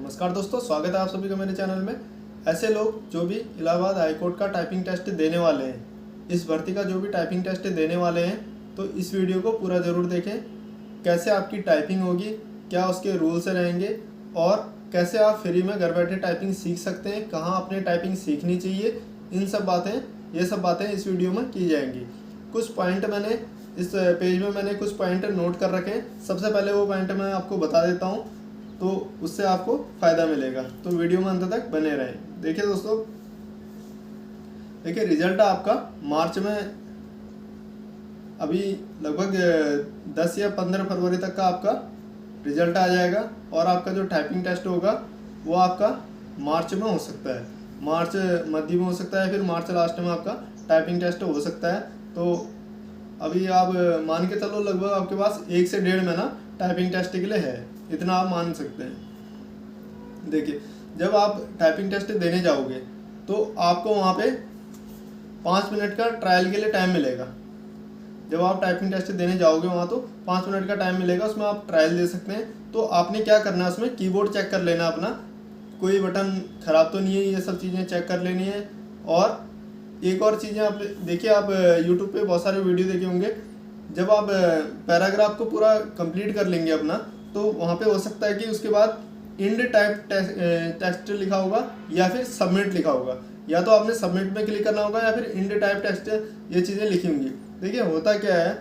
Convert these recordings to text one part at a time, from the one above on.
नमस्कार दोस्तों, स्वागत है आप सभी का मेरे चैनल में। ऐसे लोग जो भी इलाहाबाद हाई कोर्ट का टाइपिंग टेस्ट देने वाले हैं, इस भर्ती का जो भी टाइपिंग टेस्ट देने वाले हैं, तो इस वीडियो को पूरा ज़रूर देखें। कैसे आपकी टाइपिंग होगी, क्या उसके रूल्स रहेंगे और कैसे आप फ्री में घर बैठे टाइपिंग सीख सकते हैं, कहाँ अपने टाइपिंग सीखनी चाहिए, ये सब बातें इस वीडियो में की जाएंगी। कुछ पॉइंट मैंने इस पेज में मैंने कुछ पॉइंट नोट कर रखे हैं। सबसे पहले वो पॉइंट मैं आपको बता देता हूँ, तो उससे आपको फ़ायदा मिलेगा। तो वीडियो में अंत तक बने रहें। देखिए दोस्तों, देखिए रिजल्ट आपका मार्च में अभी लगभग 10 या 15 फरवरी तक का आपका रिजल्ट आ जाएगा और आपका जो टाइपिंग टेस्ट होगा वो आपका मार्च में हो सकता है, मार्च मध्य में हो सकता है, फिर मार्च लास्ट में आपका टाइपिंग टेस्ट हो सकता है। तो अभी आप मान के चलो लगभग आपके पास 1 से 1.5 महीना टाइपिंग टेस्ट के लिए है, इतना आप मान सकते हैं। देखिए, जब आप टाइपिंग टेस्ट देने जाओगे तो आपको वहाँ पे 5 मिनट का ट्रायल के लिए टाइम मिलेगा। जब आप टाइपिंग टेस्ट देने जाओगे वहाँ तो 5 मिनट का टाइम मिलेगा, उसमें आप ट्रायल दे सकते हैं। तो आपने क्या करना है, उसमें कीबोर्ड चेक कर लेना अपना, कोई बटन ख़राब तो नहीं है, ये सब चीज़ें चेक कर लेनी है। और एक और चीज़ें आप देखिए, आप यूट्यूब पे बहुत सारे वीडियो देखे होंगे। जब आप पैराग्राफ को पूरा कंप्लीट कर लेंगे अपना, तो वहाँ पे हो सकता है कि उसके बाद इंड टाइप टेक्स्ट लिखा होगा या फिर सबमिट लिखा होगा। या तो आपने सबमिट में क्लिक करना होगा या फिर इंड टाइप टेक्स्ट, ये चीज़ें लिखी होंगी। देखिए होता क्या है,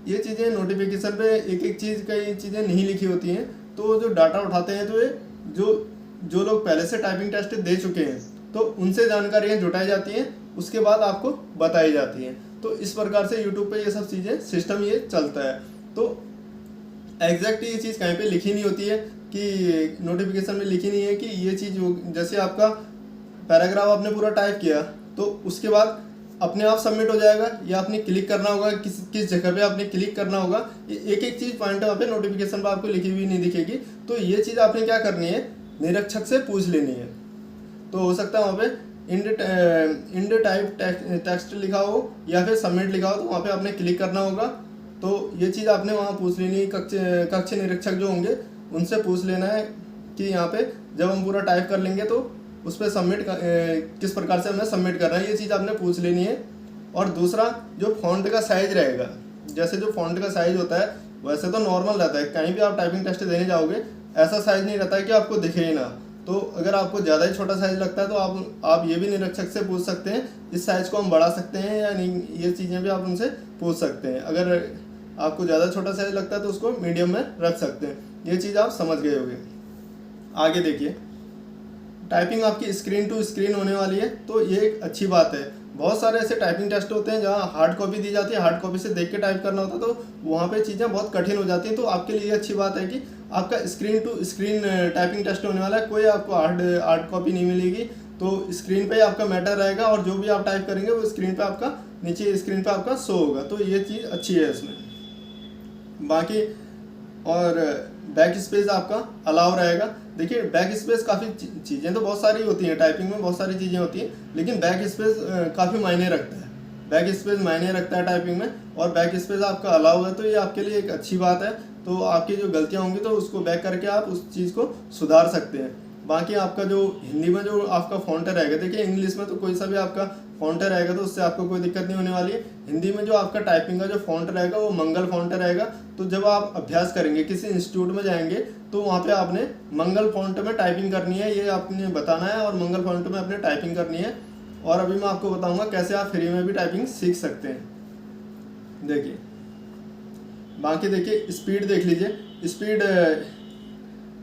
ये चीज़ें नोटिफिकेशन पे एक एक चीज़ कई चीज़ें नहीं लिखी होती हैं। तो जो डाटा उठाते हैं, तो ये जो लोग पहले से टाइपिंग टेस्ट दे चुके हैं, तो उनसे जानकारियाँ जुटाई जाती हैं, उसके बाद आपको बताई जाती हैं। तो इस प्रकार से यूट्यूब पे ये सब चीज़ें सिस्टम ये चलता है। तो एग्जैक्ट ये चीज़ कहीं पे लिखी नहीं होती है कि नोटिफिकेशन में लिखी नहीं है कि ये चीज़, जैसे आपका पैराग्राफ आपने पूरा टाइप किया तो उसके बाद अपने आप सबमिट हो जाएगा या आपने क्लिक करना होगा, किस जगह पे आपने क्लिक करना होगा, एक एक चीज़ पॉइंट वहाँ पे नोटिफिकेशन पर आपको लिखी हुई नहीं दिखेगी। तो ये चीज़ आपने क्या करनी है, निरीक्षक से पूछ लेनी है। तो हो सकता है वहाँ पे इंड टाइप टेक्स्ट लिखा हो या फिर सबमिट लिखा हो, तो वहाँ पे आपने क्लिक करना होगा। तो ये चीज़ आपने वहाँ पूछ लेनी है, कक्ष निरीक्षक जो होंगे उनसे पूछ लेना है कि यहाँ पे जब हम पूरा टाइप कर लेंगे तो उस पर सबमिट किस प्रकार से हमें सबमिट करना है, ये चीज़ आपने पूछ लेनी है। और दूसरा, जो फॉन्ट का साइज़ रहेगा, जैसे जो फॉन्ट का साइज़ होता है वैसे तो नॉर्मल रहता है, कहीं भी आप टाइपिंग टेस्ट देने जाओगे ऐसा साइज़ नहीं रहता है कि आपको दिखे ही ना। तो अगर आपको ज़्यादा ही छोटा साइज़ लगता है तो आप ये भी निरीक्षक से पूछ सकते हैं, इस साइज़ को हम बढ़ा सकते हैं या नहीं, ये चीज़ें भी आप उनसे पूछ सकते हैं। अगर आपको ज़्यादा छोटा साइज़ लगता है तो उसको मीडियम में रख सकते हैं। ये चीज़ आप समझ गए होंगे। आगे देखिए, टाइपिंग आपकी स्क्रीन टू स्क्रीन होने वाली है, तो ये एक अच्छी बात है। बहुत सारे ऐसे टाइपिंग टेस्ट होते हैं जहाँ हार्ड कॉपी दी जाती है, हार्ड कॉपी से देख के टाइप करना होता है, तो वहाँ पे चीज़ें बहुत कठिन हो जाती हैं। तो आपके लिए अच्छी बात है कि आपका screen to screen typing test होने वाला है, कोई आपको हार्ड कॉपी नहीं मिलेगी। तो स्क्रीन पे आपका मैटर रहेगा और जो भी आप टाइप करेंगे वो स्क्रीन पे आपका, नीचे स्क्रीन पे आपका शो होगा। तो ये चीज़ अच्छी है इसमें। बाकी और बैक स्पेस आपका अलाउ रहेगा। देखिए बैक स्पेस, काफ़ी चीज़ें तो बहुत सारी होती हैं टाइपिंग में, बहुत सारी चीज़ें होती हैं, लेकिन बैक स्पेस काफ़ी मायने रखता है। बैक स्पेस मायने रखता है टाइपिंग में, और बैक स्पेस आपका अलाउ है, तो ये आपके लिए एक अच्छी बात है। तो आपकी जो गलतियाँ होंगी तो उसको बैक करके आप उस चीज़ को सुधार सकते हैं। बाकी आपका जो हिंदी में जो आपका फॉन्ट रहेगा, देखिए इंग्लिश में तो कोई सा भी आपका फॉन्ट रहेगा तो उससे आपको कोई दिक्कत नहीं होने वाली है। हिंदी में जो आपका टाइपिंग का जो फॉन्ट रहेगा वो मंगल फॉन्ट रहेगा। तो जब आप अभ्यास करेंगे, किसी इंस्टीट्यूट में जाएंगे, तो वहाँ पे आपने मंगल फॉन्ट में टाइपिंग करनी है, ये आपने बताना है और मंगल फॉन्ट में अपने टाइपिंग करनी है। और अभी मैं आपको बताऊँगा कैसे आप फ्री में भी टाइपिंग सीख सकते हैं। देखिए, बाकी देखिए स्पीड देख लीजिए। स्पीड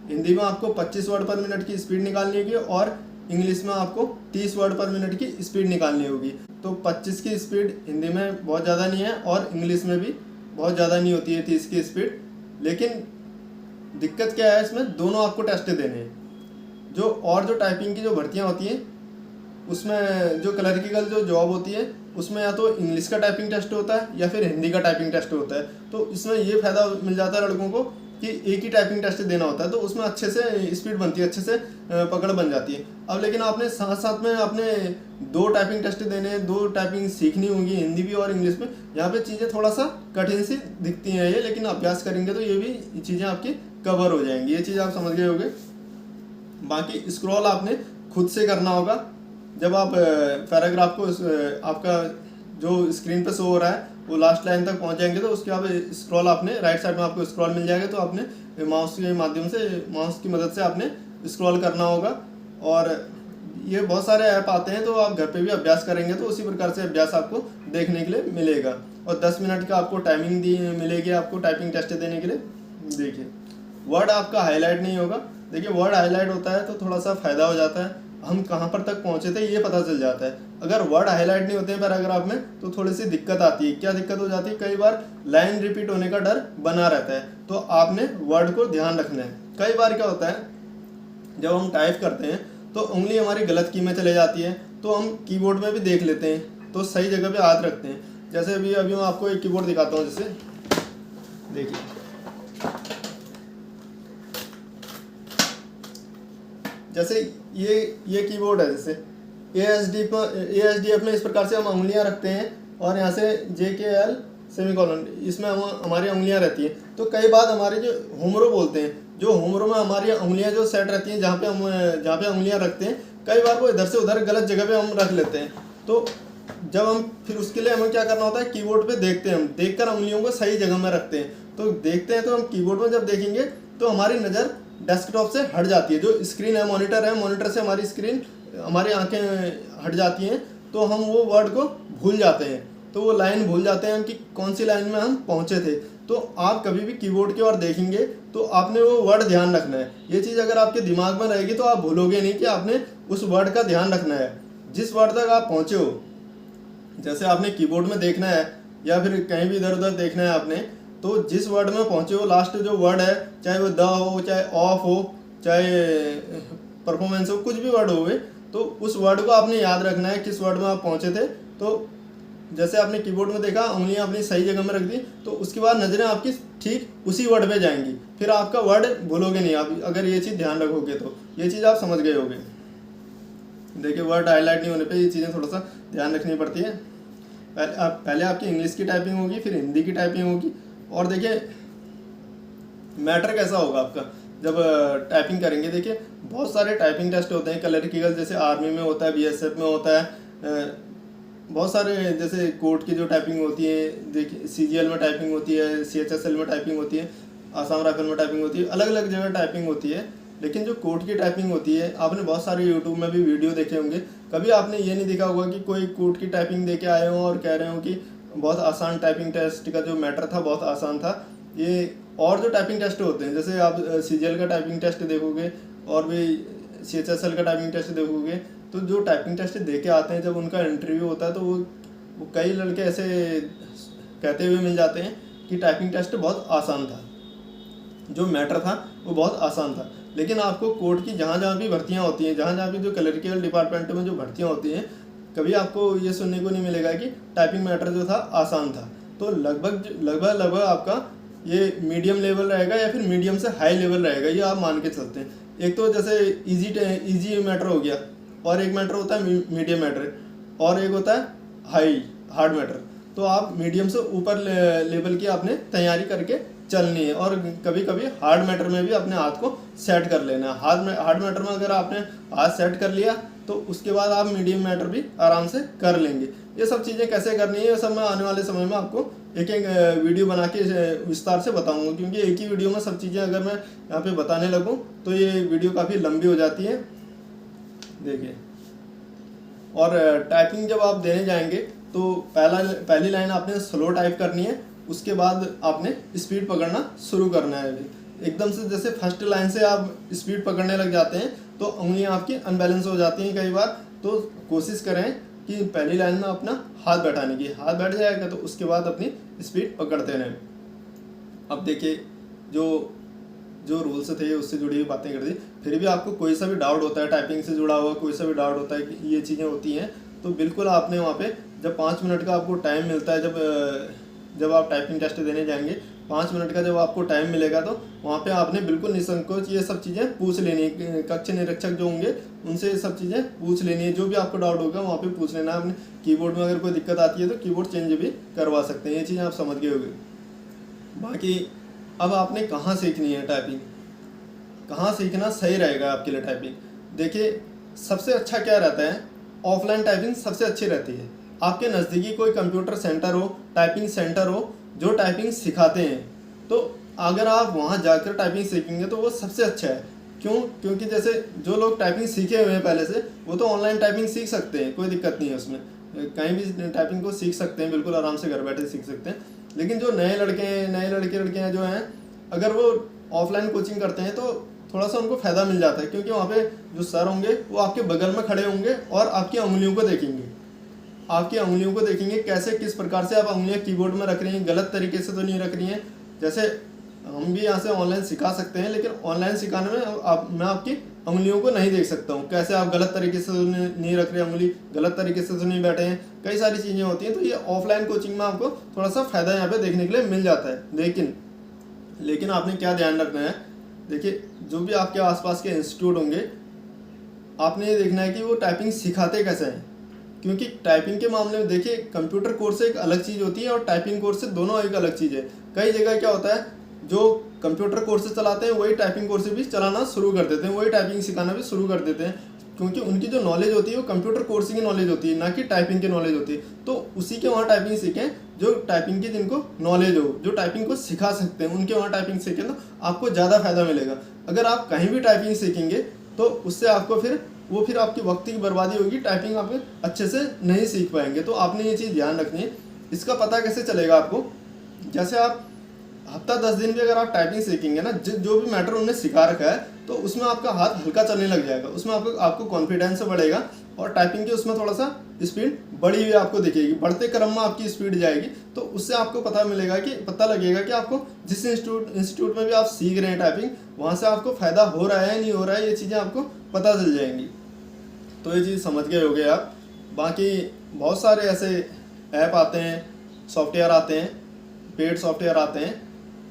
हिंदी में आपको 25 वर्ड पर मिनट की स्पीड निकालनी होगी और इंग्लिश में आपको 30 वर्ड पर मिनट की स्पीड निकालनी होगी। तो 25 की स्पीड हिंदी में बहुत ज़्यादा नहीं है और इंग्लिश में भी बहुत ज़्यादा नहीं होती है 30 की स्पीड। लेकिन दिक्कत क्या है, इसमें दोनों आपको टेस्ट देने हैं। जो टाइपिंग की जो भर्तियाँ होती हैं उसमें जो क्लर्किकल जो जॉब होती है उसमें या तो इंग्लिश का टाइपिंग टेस्ट होता है या फिर हिंदी का टाइपिंग टेस्ट होता है। तो इसमें ये फ़ायदा मिल जाता है लड़कों को कि एक ही टाइपिंग टेस्ट देना होता है, तो उसमें अच्छे से स्पीड बनती है, अच्छे से पकड़ बन जाती है। अब लेकिन आपने साथ साथ में आपने 2 टाइपिंग टेस्ट देने हैं, 2 टाइपिंग सीखनी होगी, हिंदी भी और इंग्लिश में। यहाँ पे चीज़ें थोड़ा सा कठिन सी दिखती हैं ये, लेकिन अभ्यास करेंगे तो ये भी चीज़ें आपकी कवर हो जाएंगी। ये चीज़ आप समझ गए होंगे। बाकी स्क्रॉल आपने खुद से करना होगा। जब आप पैराग्राफ को आपका जो स्क्रीन पे शो हो रहा है वो लास्ट लाइन तक पहुंच जाएंगे तो उसके बाद स्क्रॉल आपने राइट साइड में आपको स्क्रॉल मिल जाएगा, तो आपने माउस के माध्यम से, माउस की मदद से आपने स्क्रॉल करना होगा। और ये बहुत सारे ऐप आते हैं, तो आप घर पे भी अभ्यास करेंगे तो उसी प्रकार से अभ्यास आपको देखने के लिए मिलेगा। और 10 मिनट का आपको टाइमिंग दी मिलेगी आपको टाइपिंग टेस्ट देने के लिए। देखिए वर्ड आपका हाईलाइट नहीं होगा। देखिए वर्ड हाईलाइट होता है तो थोड़ा सा फ़ायदा हो जाता है, हम कहाँ पर तक पहुँचे थे ये पता चल जाता है। अगर वर्ड हाईलाइट नहीं होते हैं पैराग्राफ में तो थोड़ी सी दिक्कत आती है। क्या दिक्कत हो जाती है, कई बार लाइन रिपीट होने का डर बना रहता है, तो आपने वर्ड को ध्यान रखना है। कई बार क्या होता है, जब हम टाइप करते हैं तो उंगली हमारी गलत की में चले जाती है, तो हम कीबोर्ड में भी देख लेते हैं, तो सही जगह पे हाथ रखते हैं। जैसे अभी मैं आपको एक कीबोर्ड दिखाता हूँ। जैसे देखिए, जैसे ये कीबोर्ड है, जैसे ASDF में इस प्रकार से हम उंगलियां रखते हैं और यहाँ से JKL सेमीकोलन, इसमें हमारी उंगलियां रहती हैं। तो कई बार हमारे जो होमरो बोलते हैं, जो होमरो में हमारी उंगलियां जो सेट रहती हैं, जहाँ पे उंगलियां रखते हैं, कई बार वो इधर से उधर गलत जगह पे हम रख लेते हैं। तो जब हम फिर उसके लिए हमें क्या करना होता है, कीबोर्ड पे देखते हैं, हम देखकर उंगलियों को सही जगह में रखते हैं। तो देखते हैं तो हम कीबोर्ड में जब देखेंगे तो हमारी नज़र डेस्कटॉप से हट जाती है। जो स्क्रीन है, मॉनिटर से हमारी आंखें हट जाती हैं, तो हम वो वर्ड को भूल जाते हैं, तो वो लाइन भूल जाते हैं हम कि कौन सी लाइन में हम पहुंचे थे। तो आप कभी भी कीबोर्ड की ओर देखेंगे तो आपने वो वर्ड ध्यान रखना है। ये चीज़ अगर आपके दिमाग में रहेगी तो आप भूलोगे नहीं कि आपने उस वर्ड का ध्यान रखना है जिस वर्ड तक आप पहुँचे हो। जैसे आपने कीबोर्ड में देखना है या फिर कहीं भी इधर उधर देखना है आपने, तो जिस वर्ड में पहुँचे हो, लास्ट जो वर्ड है, चाहे वो द हो, चाहे ऑफ हो, चाहे परफॉर्मेंस हो, कुछ भी वर्ड हो, तो उस वर्ड को आपने याद रखना है किस वर्ड में आप पहुँचे थे। तो जैसे आपने कीबोर्ड में देखा, उंगलियां अपनी सही जगह में रख दी, तो उसके बाद नज़रें आपकी ठीक उसी वर्ड पे जाएंगी, फिर आपका वर्ड भूलोगे नहीं आप, अगर ये चीज़ ध्यान रखोगे तो। ये चीज़ आप समझ गए होगे। देखिए वर्ड हाईलाइट नहीं होने पे ये चीज़ें थोड़ा सा ध्यान रखनी पड़ती है। पहले आपकी इंग्लिश की टाइपिंग होगी, फिर हिंदी की टाइपिंग होगी। और देखिए मैटर कैसा होगा आपका जब टाइपिंग करेंगे। देखिए बहुत सारे टाइपिंग टेस्ट होते हैं क्लरिकल, जैसे आर्मी में होता है, BSF में होता है, बहुत सारे जैसे कोर्ट की जो टाइपिंग होती है, देखिए CGL में टाइपिंग होती है, CHSL में टाइपिंग होती है, आसाम राइफल में टाइपिंग होती है, अलग अलग जगह टाइपिंग होती है। लेकिन जो कोर्ट की टाइपिंग होती है, आपने बहुत सारे यूट्यूब में भी वीडियो देखे होंगे, कभी आपने ये नहीं देखा होगा कि कोई कोर्ट की टाइपिंग दे के आए हों और कह रहे हो कि बहुत आसान टाइपिंग टेस्ट का जो मैटर था बहुत आसान था ये। और जो टाइपिंग टेस्ट होते हैं, जैसे आप CGL का टाइपिंग टेस्ट देखोगे और भी CHSL का टाइपिंग टेस्ट देखोगे, तो जो टाइपिंग टेस्ट दे के आते हैं, जब उनका इंटरव्यू होता है तो वो कई लड़के ऐसे कहते हुए मिल जाते हैं कि टाइपिंग टेस्ट बहुत आसान था, जो मैटर था वो बहुत आसान था। लेकिन आपको कोर्ट की जहाँ जहाँ भी भर्तियाँ होती हैं, जहाँ जहाँ भी जो क्लरिकल डिपार्टमेंट में जो भर्तियाँ होती हैं, कभी आपको ये सुनने को नहीं मिलेगा कि टाइपिंग मैटर जो था आसान था। तो लगभग आपका ये मीडियम लेवल रहेगा या फिर मीडियम से हाई लेवल रहेगा, ये आप मान के चलते हैं। एक तो जैसे इजी मैटर हो गया, और एक मैटर होता है मीडियम मैटर, और एक होता है हार्ड मैटर। तो आप मीडियम से ऊपर लेवल की आपने तैयारी करके चलनी है, और कभी कभी हार्ड मैटर में भी अपने हाथ को सेट कर लेना है। हार्ड मैटर में अगर आपने हाथ सेट कर लिया तो उसके बाद आप मीडियम मैटर भी आराम से कर लेंगे। ये सब चीज़ें कैसे करनी है, ये सब मैं आने वाले समय में आपको एक एक वीडियो बना के विस्तार से बताऊंगा, क्योंकि एक ही वीडियो में सब चीज़ें अगर मैं यहाँ पे बताने लगूँ तो ये वीडियो काफ़ी लंबी हो जाती है। देखिए, और टाइपिंग जब आप देने जाएंगे तो पहली लाइन आपने स्लो टाइप करनी है, उसके बाद आपने स्पीड पकड़ना शुरू करना है। एकदम से जैसे फर्स्ट लाइन से आप स्पीड पकड़ने लग जाते हैं तो उंगलियां आपकी अनबैलेंस हो जाती हैं कई बार। तो कोशिश करें कि पहली लाइन में अपना हाथ बैठाने की, हाथ बैठ जाएगा तो उसके बाद अपनी स्पीड पकड़ते रहें। अब देखिए जो रूल्स थे उससे जुड़ी हुई बातें कर दी, फिर भी आपको कोई सा भी डाउट होता है, टाइपिंग से जुड़ा हुआ कोई सा भी डाउट होता है कि ये चीज़ें होती हैं, तो बिल्कुल आपने वहाँ पे जब 5 मिनट का आपको टाइम मिलता है, जब आप टाइपिंग टेस्ट देने जाएंगे 5 मिनट का जब आपको टाइम मिलेगा तो वहाँ पे आपने बिल्कुल निसंकोच ये सब चीज़ें पूछ लेनी है। कक्ष निरीक्षक जो होंगे उनसे ये सब चीज़ें पूछ लेनी है, जो भी आपको डाउट होगा वहाँ पे पूछ लेना है। आपने कीबोर्ड में अगर कोई दिक्कत आती है तो कीबोर्ड चेंज भी करवा सकते हैं। ये चीज़ें आप समझ गए होंगे। बाकी अब आपने कहाँ सीखनी है टाइपिंग, कहाँ सीखना सही रहेगा आपके लिए टाइपिंग। देखिए, सबसे अच्छा क्या रहता है, ऑफलाइन टाइपिंग सबसे अच्छी रहती है। आपके नज़दीकी कोई कंप्यूटर सेंटर हो, टाइपिंग सेंटर हो जो टाइपिंग सिखाते हैं, तो अगर आप वहाँ जाकर टाइपिंग सीखेंगे तो वो सबसे अच्छा है। क्यों? क्योंकि जैसे जो लोग टाइपिंग सीखे हुए हैं पहले से, वो तो ऑनलाइन टाइपिंग सीख सकते हैं, कोई दिक्कत नहीं है उसमें, कहीं भी टाइपिंग को सीख सकते हैं, बिल्कुल आराम से घर बैठे सीख सकते हैं। लेकिन जो नए लड़के हैं, नए लड़के लड़कियाँ जो हैं, अगर वो ऑफलाइन कोचिंग करते हैं तो थोड़ा सा उनको फ़ायदा मिल जाता है, क्योंकि वहाँ पे जो सर होंगे वो आपके बगल में खड़े होंगे और आपकी उंगलियों को देखेंगे, आपकी उंगलियों को देखेंगे कैसे, किस प्रकार से आप उंगलियां कीबोर्ड में रख रही हैं, गलत तरीके से तो नहीं रख रही हैं। जैसे हम भी यहाँ से ऑनलाइन सिखा सकते हैं, लेकिन ऑनलाइन सिखाने में मैं आपकी उंगलियों को नहीं देख सकता हूँ, कैसे आप गलत तरीके से तो नहीं रख रहे, उंगली गलत तरीके से तो नहीं बैठे हैं, कई सारी चीज़ें होती हैं। तो ये ऑफलाइन कोचिंग में आपको थोड़ा सा फ़ायदा यहाँ पे देखने के लिए मिल जाता है। लेकिन आपने क्या ध्यान रखना है, देखिए जो भी आपके आसपास के इंस्टीट्यूट होंगे, आपने ये देखना है कि वो टाइपिंग सिखाते कैसे हैं। क्योंकि टाइपिंग के मामले में देखिए, कंप्यूटर कोर्स एक अलग चीज़ होती है और टाइपिंग कोर्स से दोनों एक अलग चीज़ है। कई जगह क्या होता है, जो कंप्यूटर कोर्सेज चलाते हैं वही टाइपिंग कोर्सेज भी चलाना शुरू कर देते हैं, वही टाइपिंग सिखाना भी शुरू कर देते हैं, क्योंकि उनकी जो नॉलेज होती है वो कंप्यूटर कोर्स की नॉलेज होती है, ना कि टाइपिंग की नॉलेज होती है। तो उसी के वहाँ टाइपिंग सीखें जो टाइपिंग की जिनको नॉलेज हो, जो टाइपिंग को सिखा सकते हैं, उनके वहाँ टाइपिंग सीखें तो आपको ज़्यादा फायदा मिलेगा। अगर आप कहीं भी टाइपिंग सीखेंगे तो उससे आपको फिर आपकी वक्त की बर्बादी होगी, टाइपिंग आप अच्छे से नहीं सीख पाएंगे। तो आपने ये चीज़ ध्यान रखनी है। इसका पता कैसे चलेगा आपको, जैसे आप हफ्ता 10 दिन भी अगर आप टाइपिंग सीखेंगे ना, जो भी मैटर उन्होंने सिखा रखा है, तो उसमें आपका हाथ हल्का चलने लग जाएगा, उसमें आपको कॉन्फिडेंस बढ़ेगा और टाइपिंग की उसमें थोड़ा सा स्पीड बढ़ी हुई आपको दिखेगी, बढ़ते क्रम में आपकी स्पीड जाएगी। तो उससे आपको पता लगेगा कि आपको जिस इंस्टीट्यूट में भी आप सीख रहे हैं टाइपिंग, वहाँ से आपको फ़ायदा हो रहा है नहीं हो रहा है, ये चीज़ें आपको पता चल जाएंगी। तो ये चीज़ समझ गए होगे आप। बाकी बहुत सारे ऐसे ऐप आते हैं, सॉफ्टवेयर आते हैं, पेड सॉफ्टवेयर आते हैं,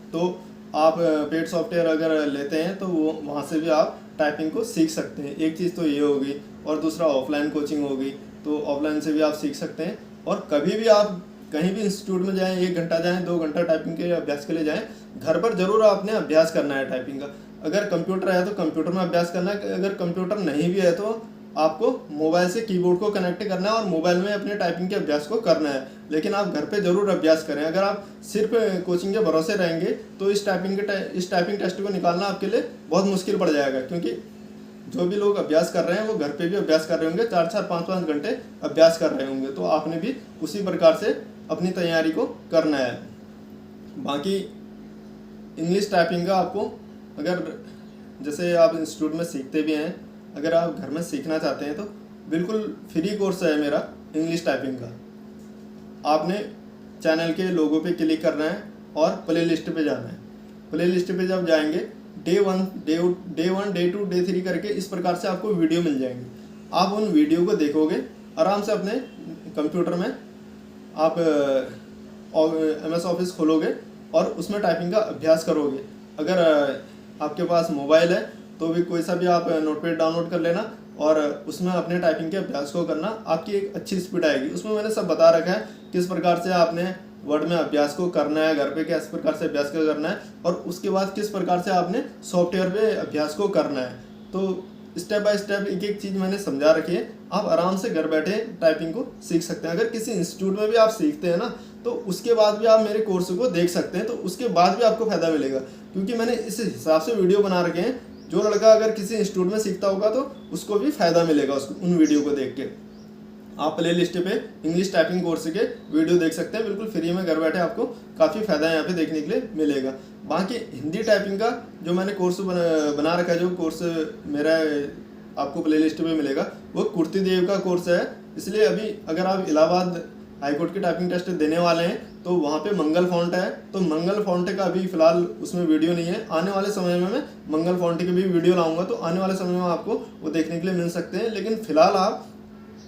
तो आप पेड सॉफ्टवेयर अगर लेते हैं तो वो वहाँ से भी आप टाइपिंग को सीख सकते हैं। एक चीज़ तो ये होगी, और दूसरा ऑफलाइन कोचिंग होगी, तो ऑफलाइन से भी आप सीख सकते हैं। और कभी भी आप कहीं भी इंस्टीट्यूट में जाएं, 1 घंटा जाएं, 2 घंटा टाइपिंग के अभ्यास के लिए जाएं, घर पर ज़रूर आपने अभ्यास करना है टाइपिंग का। अगर कंप्यूटर है तो कंप्यूटर में अभ्यास करना है, अगर कंप्यूटर नहीं भी है तो आपको मोबाइल से कीबोर्ड को कनेक्ट करना है और मोबाइल में अपने टाइपिंग के अभ्यास को करना है। लेकिन आप घर पे ज़रूर अभ्यास करें। अगर आप सिर्फ कोचिंग के भरोसे रहेंगे तो इस टाइपिंग टेस्ट को निकालना आपके लिए बहुत मुश्किल पड़ जाएगा, क्योंकि जो भी लोग अभ्यास कर रहे हैं वो घर पे भी अभ्यास कर रहे होंगे, 4-4, 5-5 घंटे अभ्यास कर रहे होंगे। तो आपने भी उसी प्रकार से अपनी तैयारी को करना है। बाकी इंग्लिश टाइपिंग का आपको, अगर जैसे आप इंस्टीट्यूट में सीखते भी हैं, अगर आप घर में सीखना चाहते हैं तो बिल्कुल फ्री कोर्स है मेरा इंग्लिश टाइपिंग का। आपने चैनल के लोगो पे क्लिक करना है और प्ले लिस्ट पे जाना है। प्ले लिस्ट पे जब जाएंगे, डे 1, डे 2, डे 3 करके इस प्रकार से आपको वीडियो मिल जाएंगे। आप उन वीडियो को देखोगे आराम से अपने कंप्यूटर में, आप MS ऑफिस खोलोगे और उसमें टाइपिंग का अभ्यास करोगे। अगर आपके पास मोबाइल है तो भी कोई सा भी आप नोटपैड डाउनलोड कर लेना और उसमें अपने टाइपिंग के अभ्यास को करना, आपकी एक अच्छी स्पीड आएगी। उसमें मैंने सब बता रखा है किस प्रकार से आपने वर्ड में अभ्यास को करना है, घर पे किस प्रकार से अभ्यास को करना है, और उसके बाद किस प्रकार से आपने सॉफ्टवेयर पे अभ्यास को करना है। तो स्टेप बाय स्टेप एक एक चीज़ मैंने समझा रखी है। आप आराम से घर बैठे टाइपिंग को सीख सकते हैं। अगर किसी इंस्टीट्यूट में भी आप सीखते हैं ना, तो उसके बाद भी आप मेरे कोर्स को देख सकते हैं, तो उसके बाद भी आपको फ़ायदा मिलेगा, क्योंकि मैंने इस हिसाब से वीडियो बना रखे हैं। जो लड़का अगर किसी इंस्टीट्यूट में सीखता होगा तो उसको भी फ़ायदा मिलेगा उसको, उन वीडियो को देख के। आप प्ले लिस्ट पे इंग्लिश टाइपिंग कोर्स के वीडियो देख सकते हैं, बिल्कुल फ्री में घर बैठे आपको काफ़ी फ़ायदा यहाँ पे देखने के लिए मिलेगा। बाकी हिंदी टाइपिंग का जो मैंने कोर्स बना रखा है, जो कोर्स मेरा आपको प्ले लिस्ट पे मिलेगा, वो कुर्ती देव का कोर्स है। इसलिए अभी अगर आप इलाहाबाद हाईकोर्ट की टाइपिंग टेस्ट देने वाले हैं तो वहाँ पे मंगल फॉन्ट है, तो मंगल फॉन्ट का अभी फ़िलहाल उसमें वीडियो नहीं है। आने वाले समय में मैं मंगल फॉन्ट की भी वीडियो लाऊंगा, तो आने वाले समय में आपको वो देखने के लिए मिल सकते हैं। लेकिन फ़िलहाल आप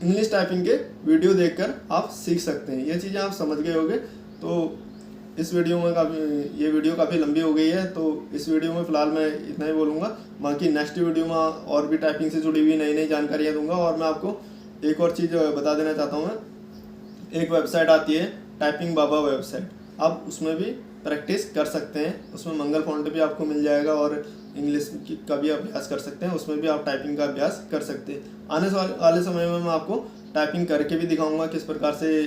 इंग्लिश टाइपिंग के वीडियो देखकर आप सीख सकते हैं। ये चीज़ें आप समझ गए होंगे। तो इस वीडियो में ये वीडियो काफ़ी लंबी हो गई है, तो इस वीडियो में फ़िलहाल मैं इतना ही बोलूँगा। बाकी नेक्स्ट वीडियो में और भी टाइपिंग से जुड़ी हुई नई नई जानकारियाँ दूँगा। और मैं आपको एक और चीज़ बता देना चाहता हूँ। मैं एक वेबसाइट आती है टाइपिंग बाबा वेबसाइट, आप उसमें भी प्रैक्टिस कर सकते हैं। उसमें मंगल फॉन्ट भी आपको मिल जाएगा और इंग्लिश का भी अभ्यास कर सकते हैं, उसमें भी आप टाइपिंग का अभ्यास कर सकते हैं। आने वाले समय में मैं आपको टाइपिंग करके भी दिखाऊंगा, किस प्रकार से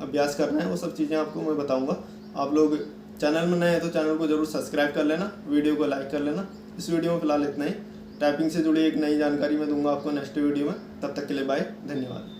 अभ्यास करना है, वो सब चीज़ें आपको मैं बताऊंगा। आप लोग चैनल में नए हैं तो चैनल को जरूर सब्सक्राइब कर लेना, वीडियो को लाइक कर लेना। इस वीडियो में फिलहाल इतना ही। टाइपिंग से जुड़ी एक नई जानकारी मैं दूंगा आपको नेक्स्ट वीडियो में। तब तक के लिए बाय, धन्यवाद।